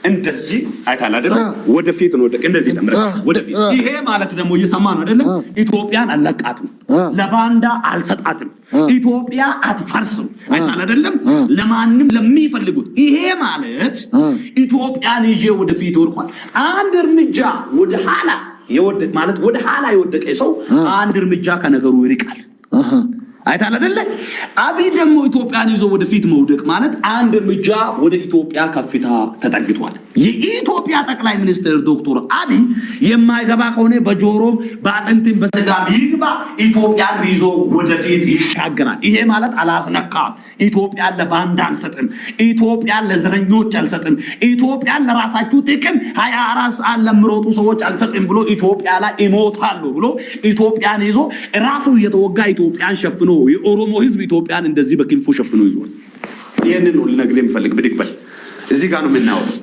እንደዚህ አይታል አይደል? ወደፊት ነው እንደዚህ ተመረጠ ወደፊት። ይሄ ማለት ደግሞ እየሰማ ነው አይደል? ኢትዮጵያን አለቃትም፣ ለባንዳ አልሰጣትም፣ ኢትዮጵያ አትፈርስም። አይታል አይደለም? ለማንም ለሚፈልጉት ይሄ ማለት ኢትዮጵያን ይዤ ወደፊት ወርቋል። አንድ እርምጃ ወደ ኋላ የወደቀ ማለት ወደ ኋላ የወደቀ ሰው አንድ እርምጃ ከነገሩ ይርቃል። አይታል አይደለ? አብይ ደግሞ ኢትዮጵያን ይዞ ወደፊት መውደቅ ማለት አንድ እርምጃ ወደ ኢትዮጵያ ከፍታ ተጠግቷል። የኢትዮጵያ ጠቅላይ ሚኒስትር ዶክተር አብይ የማይገባ ከሆነ በጆሮም በአጥንትም በስጋም ይግባ ኢትዮጵያን ይዞ ወደፊት ይሻገራል። ይሄ ማለት አላስነካም። ኢትዮጵያን ለባንዳ አልሰጥም፣ ኢትዮጵያን ለዘረኞች አልሰጥም፣ ኢትዮጵያን ለራሳችሁ ጥቅም 24 ሰዓት ለምሮጡ ሰዎች አልሰጥም ብሎ ኢትዮጵያ ላይ ይሞታሉ ብሎ ኢትዮጵያን ይዞ ራሱ እየተወጋ ኢትዮጵያን ሸፍኖ የኦሮሞ ህዝብ ኢትዮጵያን እንደዚህ በክንፉ ሸፍኖ ይዟል። ይሄንን ነው ልነግርህ የምፈልግ። ብድግ በል እዚህ ጋር ነው የምናወራው።